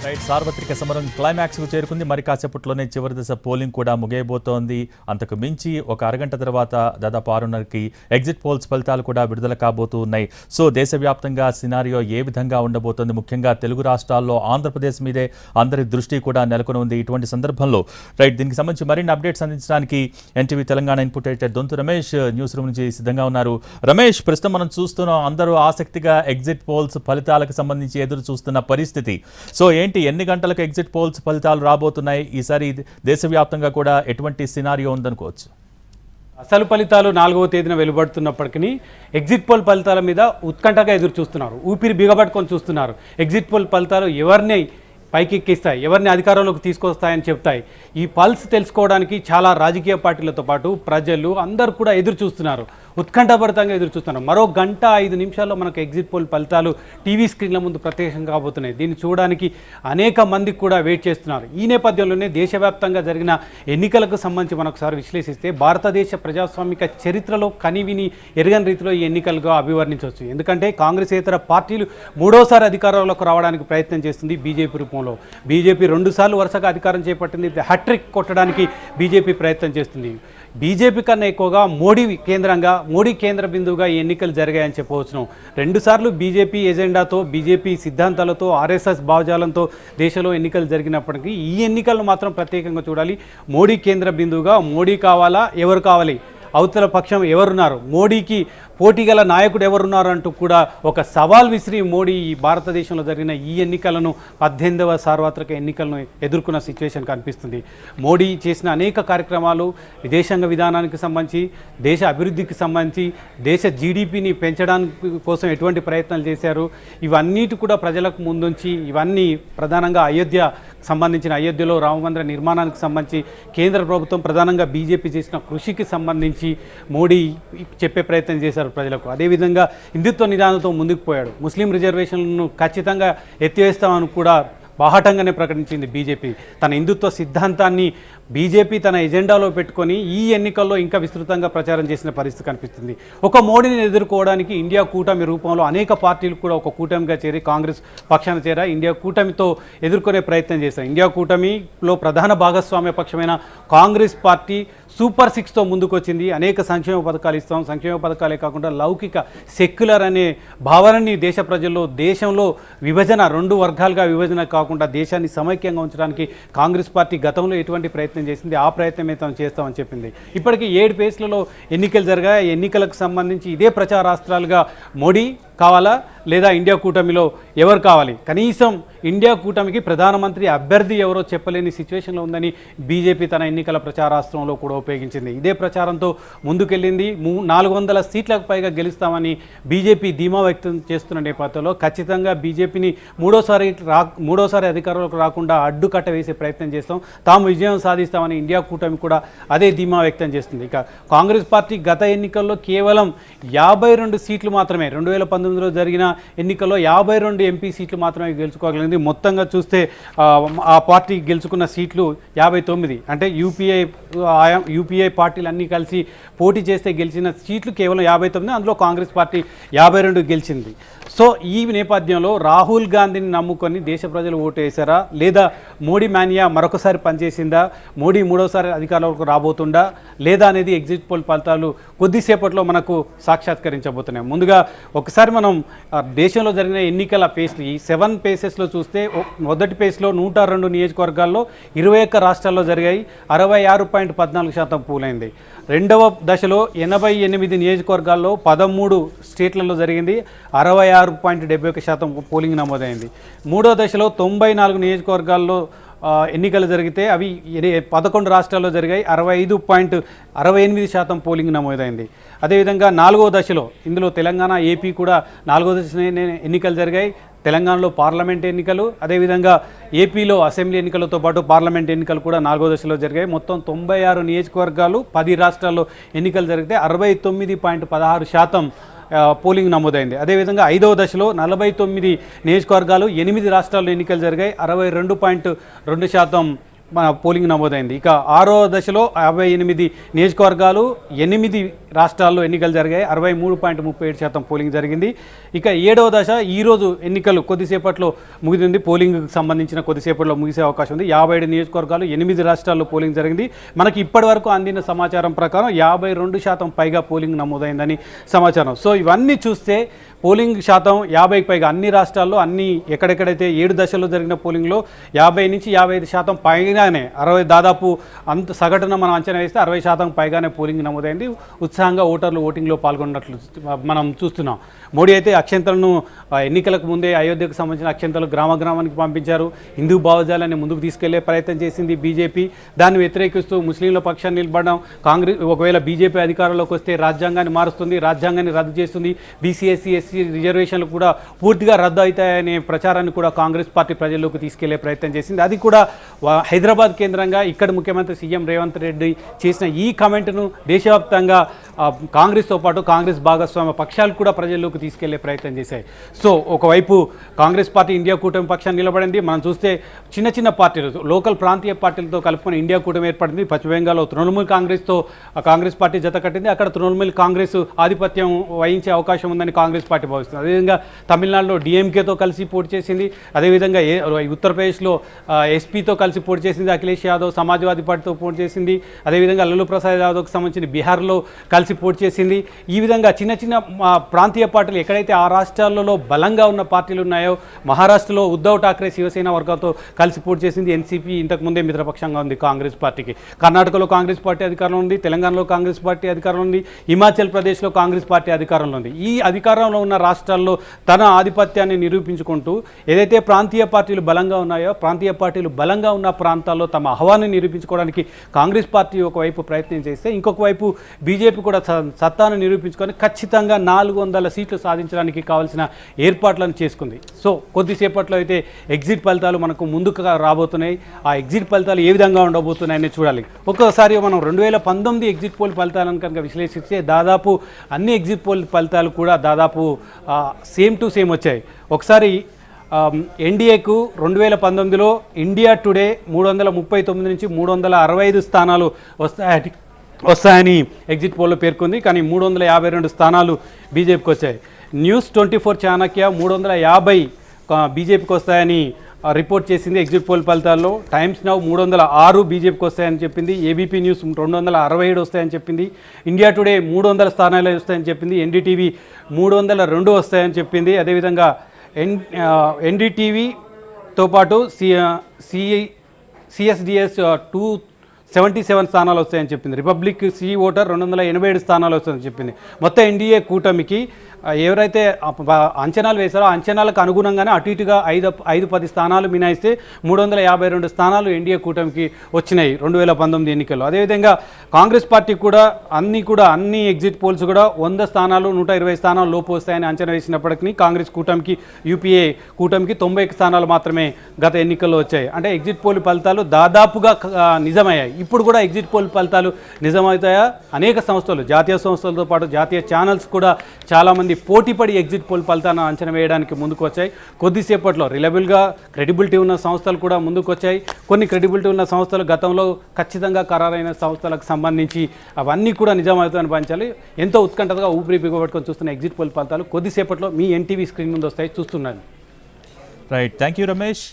Right, సార్వత్రిక సమరం క్లైమాక్స్కు చేరుకుంది. మరి కాసేపట్లోనే చివరి దశ పోలింగ్ కూడా ముగియబోతోంది. అంతకు మించి ఒక అరగంట తర్వాత దాదాపు 6:30కి ఎగ్జిట్ పోల్స్ ఫలితాలు కూడా విడుదల కాబోతూ ఉన్నాయి. సో దేశవ్యాప్తంగా సినారియో ఏ విధంగా ఉండబోతోంది, ముఖ్యంగా తెలుగు రాష్ట్రాల్లో ఆంధ్రప్రదేశ్ మీదే అందరి దృష్టి కూడా నెలకొని ఉంది. ఇటువంటి సందర్భంలో రైట్ దీనికి సంబంధించి మరిన్ని అప్డేట్స్ అందించడానికి NTV Telangana input editor Donthu Ramesh news room నుంచి సిద్ధంగా ఉన్నారు. రమేష్, ప్రస్తుతం మనం చూస్తున్నాం అందరూ ఆసక్తిగా ఎగ్జిట్ పోల్స్ ఫలితాలకు సంబంధించి ఎదురు చూస్తున్న పరిస్థితి. సో ఎన్ని గంటలకు ఎగ్జిట్ పోల్స్ ఫలితాలు రాబోతున్నాయి? ఈసారి దేశవ్యాప్తంగా కూడా ఎటువంటి సినారియో ఉందనుకోవచ్చు? అసలు ఫలితాలు 4వ తేదీన వెలువడుతున్నప్పటికీ ఎగ్జిట్ పోల్ ఫలితాల మీద ఉత్కంఠగా ఎదురు చూస్తున్నారు, ఊపిరి బిగబట్టుకొని చూస్తున్నారు. ఎగ్జిట్ పోల్ ఫలితాలు ఎవరిని పైకెక్కిస్తాయి, ఎవరిని అధికారంలోకి తీసుకొస్తాయని చెప్తాయి. ఈ పల్స్ తెలుసుకోవడానికి చాలా రాజకీయ పార్టీలతో పాటు ప్రజలు అందరూ కూడా ఎదురు చూస్తున్నారు, ఉత్కంఠభరితంగా ఎదురు చూస్తున్నారు. మరో గంట 5 నిమిషాల్లో మనకు ఎగ్జిట్ పోల్ ఫలితాలు టీవీ స్క్రీన్ల ముందు ప్రత్యక్షం కాబోతున్నాయి. దీన్ని చూడడానికి అనేక మందికి కూడా వెయిట్ చేస్తున్నారు. ఈ నేపథ్యంలోనే దేశవ్యాప్తంగా జరిగిన ఎన్నికలకు సంబంధించి మనొకసారి విశ్లేషిస్తే భారతదేశ ప్రజాస్వామిక చరిత్రలో కనివిని ఎరగని రీతిలో ఈ ఎన్నికలుగా అభివర్ణించవచ్చు. ఎందుకంటే కాంగ్రెసేతర పార్టీలు మూడోసారి అధికారంలోకి రావడానికి ప్రయత్నం చేస్తుంది బీజేపీ రూపంలో. బీజేపీ 2 సార్లు వరుసగా అధికారం చేపట్టింది. హ్యాట్రిక్ కొట్టడానికి బీజేపీ ప్రయత్నం చేస్తుంది. బీజేపీ కన్నా ఎక్కువగా మోడీ కేంద్ర బిందువుగా ఈ ఎన్నికలు జరిగాయని చెప్పవచ్చును. 2 సార్లు బీజేపీ ఎజెండాతో, బీజేపీ సిద్ధాంతాలతో, ఆర్ఎస్ఎస్ భావజాలంతో దేశంలో ఎన్నికలు జరిగినప్పటికీ ఈ ఎన్నికలను మాత్రం ప్రత్యేకంగా చూడాలి. మోడీ కేంద్ర బిందువుగా మోడీ కావాలా, ఎవరు కావాలి, అవతల పక్షం ఎవరున్నారు, మోడీకి పోటీగల నాయకుడు ఎవరున్నారు అంటూ కూడా ఒక సవాల్ విసిరి మోడీ ఈ భారతదేశంలో జరిగిన ఈ ఎన్నికలను 18వ సార్వత్రిక ఎన్నికలను ఎదుర్కొన్న సిచ్యువేషన్ కనిపిస్తుంది. మోడీ చేసిన అనేక కార్యక్రమాలు విదేశాంగ విధానానికి సంబంధించి, దేశ అభివృద్ధికి సంబంధించి, దేశ జీడిపిని పెంచడానికి కోసం ఎటువంటి ప్రయత్నాలు చేశారు, ఇవన్నిటి కూడా ప్రజలకు ముందుంచి, ఇవన్నీ ప్రధానంగా అయోధ్యలో రామమందిర నిర్మాణానికి సంబంధించి కేంద్ర ప్రభుత్వం ప్రధానంగా బీజేపీ చేసిన కృషికి సంబంధించి మోడీ చెప్పే ప్రయత్నం చేశారు ప్రజలకు. అదేవిధంగా హిందుత్వ నిదానంతో ముందుకు పోయాడు. ముస్లిం రిజర్వేషన్లను ఖచ్చితంగా ఎత్తివేస్తామని కూడా బాహాటంగానే ప్రకటించింది బీజేపీ. తన హిందుత్వ సిద్ధాంతాన్ని బీజేపీ తన ఎజెండాలో పెట్టుకొని ఈ ఎన్నికల్లో ఇంకా విస్తృతంగా ప్రచారం చేసిన పరిస్థితి కనిపిస్తుంది. ఒక మోడీని ఎదుర్కోవడానికి ఇండియా కూటమి రూపంలో అనేక పార్టీలు కూడా ఒక కూటమిగా చేరి కాంగ్రెస్ పక్షాన చేరా ఇండియా కూటమితో ఎదుర్కొనే ప్రయత్నం చేశారు. ఇండియా కూటమిలో ప్రధాన భాగస్వామ్య పక్షమైన కాంగ్రెస్ పార్టీ సూపర్ 6తో ముందుకొచ్చింది. అనేక సంక్షేమ పథకాలు ఇస్తాం, సంక్షేమ పథకాలే కాకుండా లౌకిక సెక్యులర్ అనే భావనని దేశ ప్రజల్లో, దేశంలో విభజన 2 వర్గాలుగా విభజన కాకుండా దేశాన్ని సమైక్యంగా ఉంచడానికి కాంగ్రెస్ పార్టీ గతంలో ఎటువంటి ప్రయత్నం చేసింది, ఆ ప్రయత్నమే తాము చేస్తామని చెప్పింది. ఇప్పటికీ 7 ఫేజ్లలో ఎన్నికలు జరిగాయి. ఎన్నికలకు సంబంధించి ఇదే ప్రచారాస్త్రాలుగా మోడీ కావాలా లేదా ఇండియా కూటమిలో ఎవరు కావాలి, కనీసం ఇండియా కూటమికి ప్రధానమంత్రి అభ్యర్థి ఎవరో చెప్పలేని సిచ్యువేషన్లో ఉందని బీజేపీ తన ఎన్నికల ప్రచారాస్త్రంలో కూడా ఉపయోగించింది. ఇదే ప్రచారంతో ముందుకెళ్ళింది. 400 సీట్లకు పైగా గెలుస్తామని బీజేపీ ధీమా వ్యక్తం చేస్తున్న నేపథ్యంలో ఖచ్చితంగా బీజేపీని మూడోసారి అధికారంలోకి రాకుండా అడ్డుకట్ట వేసే ప్రయత్నం చేస్తాం, తాము విజయం సాధిస్తామని ఇండియా కూటమి కూడా అదే ధీమా వ్యక్తం చేస్తుంది. ఇక కాంగ్రెస్ పార్టీ గత ఎన్నికల్లో కేవలం 52 సీట్లు మాత్రమే, 2019లో జరిగిన ఎన్నికల్లో 52 ఎంపీ సీట్లు మాత్రమే గెలుచుకోగలిగింది. మొత్తంగా చూస్తే ఆ పార్టీ గెలుచుకున్న సీట్లు 59. అంటే యూపీఐ పార్టీలు అన్నీ కలిసి పోటీ చేస్తే గెలిచిన సీట్లు కేవలం 59, అందులో కాంగ్రెస్ పార్టీ 52 గెలిచింది. సో ఈ నేపథ్యంలో రాహుల్ గాంధీని నమ్ముకొని దేశ ప్రజలు ఓటు వేశారా, లేదా మోడీ మానియా మరొకసారి పనిచేసిందా, మోడీ మూడోసారి అధికారంలోకి రాబోతుందా లేదా అనేది ఎగ్జిట్ పోల్ ఫలితాలు కొద్దిసేపట్లో మనకు సాక్షాత్కరించబోతున్నాయి. ముందుగా ఒకసారి మనం దేశంలో జరిగిన ఎన్నికల ఫేస్లు, ఈ 7 ఫేసెస్లో చూస్తే మొదటి ఫేజ్లో 102 నియోజకవర్గాల్లో 21 రాష్ట్రాల్లో జరిగాయి, 66.14% పూలైంది. రెండవ దశలో 88 నియోజకవర్గాల్లో 13 స్టేట్లలో జరిగింది, 66.71% పోలింగ్ నమోదైంది. మూడో దశలో 94 నియోజకవర్గాల్లో ఎన్నికలు జరిగితే అవి 11 రాష్ట్రాల్లో జరిగాయి, 65.68% పోలింగ్ నమోదైంది. అదేవిధంగా 4వ దశలో, ఇందులో తెలంగాణ, ఏపీ కూడా 4వ దశ ఎన్నికలు జరిగాయి. తెలంగాణలో పార్లమెంట్ ఎన్నికలు, అదేవిధంగా ఏపీలో అసెంబ్లీ ఎన్నికలతో పాటు పార్లమెంట్ ఎన్నికలు కూడా 4వ దశలో జరిగాయి. మొత్తం 96 నియోజకవర్గాలు 10 రాష్ట్రాల్లో ఎన్నికలు జరిగితే 69.16% పోలింగ్ నమోదైంది. అదేవిధంగా 5వ దశలో 49 నియోజకవర్గాలు 8 రాష్ట్రాల్లో ఎన్నికలు జరిగాయి, 62.2% మన పోలింగ్ నమోదైంది. ఇక 6వ దశలో 58 నియోజకవర్గాలు 8 రాష్ట్రాల్లో ఎన్నికలు జరిగాయి. 63.37% పోలింగ్ జరిగింది. ఇక 7వ దశ ఈరోజు ఎన్నికలు కొద్దిసేపట్లో ముగిసింది. పోలింగ్కి సంబంధించిన కొద్దిసేపట్లో ముగిసే అవకాశం ఉంది. 57 నియోజకవర్గాలు 8 రాష్ట్రాల్లో పోలింగ్ జరిగింది. మనకి ఇప్పటి వరకు అందిన సమాచారం ప్రకారం 52% పైగా పోలింగ్ నమోదైందని సమాచారం. సో ఇవన్నీ చూస్తే పోలింగ్ శాతం 50కి పైగా అన్ని రాష్ట్రాల్లో ఎక్కడెక్కడైతే 7 దశల్లో జరిగిన పోలింగ్లో 50 నుంచి 55% పైగానే 60 దాదాపు అంత సగటున మనం అంచనా వేస్తే 60% పైగానే పోలింగ్ నమోదైంది. ఉత్సాహంగా ఓటర్లు ఓటింగ్లో పాల్గొన్నట్లు మనం చూస్తున్నాం. మోడీ అయితే అక్షంతలను ఎన్నికలకు ముందే అయోధ్యకు సంబంధించిన అక్షంతలు గ్రామానికి పంపించారు. హిందూ భావజాలాన్ని ముందుకు తీసుకెళ్లే ప్రయత్నం చేసింది బీజేపీ. దాన్ని వ్యతిరేకిస్తూ ముస్లింల పక్షాన్ని నిలబడడం. కాంగ్రెస్ ఒకవేళ బీజేపీ అధికారంలోకి వస్తే రాజ్యాంగాన్ని మారుస్తుంది, రాజ్యాంగాన్ని రద్దు చేస్తుంది, బీసీ ఎస్సీ ఎస్టీ రిజర్వేషన్లు కూడా పూర్తిగా రద్దు అవుతాయనే ప్రచారాన్ని కూడా కాంగ్రెస్ పార్టీ ప్రజల్లోకి తీసుకెళ్లే ప్రయత్నం చేసింది. అది కూడా హైదరాబాద్ కేంద్రంగా ఇక్కడ ముఖ్యమంత్రి సీఎం రేవంత్ రెడ్డి చేసిన ఈ కామెంట్ను దేశవ్యాప్తంగా కాంగ్రెస్తో పాటు కాంగ్రెస్ భాగస్వామ్య పక్షాలు కూడా ప్రజల్లోకి తీసుకెళ్లే ప్రయత్నం చేశాయి. సో ఒకవైపు కాంగ్రెస్ పార్టీ ఇండియా కూటమి పక్షాన్ని నిలబడింది. మనం చూస్తే చిన్న పార్టీలు లోకల్ ప్రాంతీయ పార్టీలతో కలుపుకొని ఇండియా కూటమి ఏర్పడింది. పశ్చిమ బెంగాల్లో తృణమూల్ కాంగ్రెస్తో కాంగ్రెస్ పార్టీ జత కట్టింది. అక్కడ తృణమూల్ కాంగ్రెస్ ఆధిపత్యం వహించే అవకాశం ఉందని కాంగ్రెస్ పార్టీ భావిస్తుంది. అదేవిధంగా తమిళనాడులో డిఎంకేతో కలిసి పోటీ చేసింది. అదేవిధంగా ఉత్తరప్రదేశ్లో ఎస్పీతో కలిసి పోటీ చేసింది. అఖిలేష్ యాదవ్ సమాజ్వాదీ పార్టీతో పోటీ చేసింది. అదేవిధంగా లల్లూ ప్రసాద్ యాదవ్కి సంబంధించిన బీహార్లో కలిసి పోటీ చేసింది. ఈ విధంగా చిన్న ప్రాంతీయ పార్టీలు ఎక్కడైతే ఆ రాష్ట్రాలలో బలంగా ఉన్న పార్టీలు ఉన్నాయో, మహారాష్ట్రలో ఉద్ధవ్ ఠాక్రే శివసేన వర్గాలతో కలిసి పోటీ చేసింది. ఎన్సీపీ ఇంతకుముందే మిత్రపక్షంగా ఉంది కాంగ్రెస్ పార్టీకి. కర్ణాటకలో కాంగ్రెస్ పార్టీ అధికారంలో ఉంది. తెలంగాణలో కాంగ్రెస్ పార్టీ అధికారంలో ఉంది. హిమాచల్ ప్రదేశ్లో కాంగ్రెస్ పార్టీ అధికారంలో ఉంది. ఈ అధికారంలో ఉన్న రాష్ట్రాల్లో తన ఆధిపత్యాన్ని నిరూపించుకుంటూ ఏదైతే ప్రాంతీయ పార్టీలు బలంగా ఉన్నాయో, ప్రాంతీయ పార్టీలు బలంగా ఉన్న ప్రాంతాల్లో తమ ఆహ్వాన్ని నిరూపించుకోవడానికి కాంగ్రెస్ పార్టీ ఒకవైపు ప్రయత్నం చేస్తే, ఇంకొక వైపు బీజేపీ కూడా సత్తాను నిరూపించుకొని ఖచ్చితంగా 400 సీట్లు సాధించడానికి కావాల్సిన ఏర్పాట్లను చేసుకుంది. సో కొద్దిసేపట్లో అయితే ఎగ్జిట్ ఫలితాలు మనకు ముందుకు రాబోతున్నాయి. ఆ ఎగ్జిట్ ఫలితాలు ఏ విధంగా ఉండబోతున్నాయని చూడాలి. ఒక్కసారి మనం 2019 ఎగ్జిట్ పోల్ ఫలితాలను కనుక విశ్లేషిస్తే దాదాపు అన్ని ఎగ్జిట్ పోల్ ఫలితాలు కూడా దాదాపు సేమ్ టు సేమ్ వచ్చాయి. ఒకసారి ఎన్డీఏకు 2019లో ఇండియా టుడే 339 నుంచి 365 స్థానాలు వస్తాయని ఎగ్జిట్ పోల్లో పేర్కొంది. కానీ 352 స్థానాలు బీజేపీకి వచ్చాయి. న్యూస్ 24 చాణక్య 350 బీజేపీకి వస్తాయని రిపోర్ట్ చేసింది ఎగ్జిట్ పోల్ ఫలితాల్లో. టైమ్స్ నౌ 306 బీజేపీకి వస్తాయని చెప్పింది. ఏబీపీ న్యూస్ 267 వస్తాయని చెప్పింది. ఇండియా టుడే 300 స్థానాలు వస్తాయని చెప్పింది. ఎన్డీటీవీ 302 వస్తాయని చెప్పింది. అదేవిధంగా ఎన్డీటీవీతో పాటు సిఎస్డిఎస్ 277 స్థానాలు వస్తాయని చెప్పింది. రిపబ్లిక్ సి ఓటర్ 287 స్థానాలు వస్తాయని చెప్పింది. మొత్తం ఎన్డీఏ కూటమికి ఎవరైతే అంచనాలు వేశారో ఆ అంచనాలకు అనుగుణంగానే అటు ఇటుగా 5-10 స్థానాలు మినాయిస్తే 352 స్థానాలు ఎన్డీఏ కూటమికి వచ్చినాయి 2019 ఎన్నికల్లో. అదేవిధంగా కాంగ్రెస్ పార్టీ కూడా అన్ని ఎగ్జిట్ పోల్స్ కూడా 100 స్థానాలు 120 స్థానాలు లోపు వస్తాయని అంచనా వేసినప్పటికీ కాంగ్రెస్ కూటమికి యూపీఏ కూటమికి 90 స్థానాలు మాత్రమే గత ఎన్నికల్లో వచ్చాయి. అంటే ఎగ్జిట్ పోల్ ఫలితాలు దాదాపుగా నిజమయ్యాయి. ఇప్పుడు కూడా ఎగ్జిట్ పోల్ ఫలితాలు నిజమవుతాయా? అనేక సంస్థలు, జాతీయ సంస్థలతో పాటు జాతీయ ఛానల్స్ కూడా చాలామంది పోటీపడి ఎగ్జిట్ పోల్ ఫలితాలను అంచనా వేయడానికి ముందుకు వచ్చాయి. కొద్దిసేపట్లో రిలయబుల్గా క్రెడిబిలిటీ ఉన్న సంస్థలు కూడా ముందుకు వచ్చాయి. కొన్ని క్రెడిబిలిటీ ఉన్న సంస్థలు గతంలో ఖచ్చితంగా ఖరారైన సంస్థలకు సంబంధించి అవన్నీ కూడా నిజమవుతాయని భావించాలి. ఎంతో ఉత్కంఠగా ఊపిరి బిగబట్టుకొని చూస్తున్న ఎగ్జిట్ పోల్ ఫలితాలు కొద్దిసేపట్లో మీ ఎన్టీవీ స్క్రీన్ ముందు వస్తాయి, చూస్తున్నాను. Right, thank you Ramesh.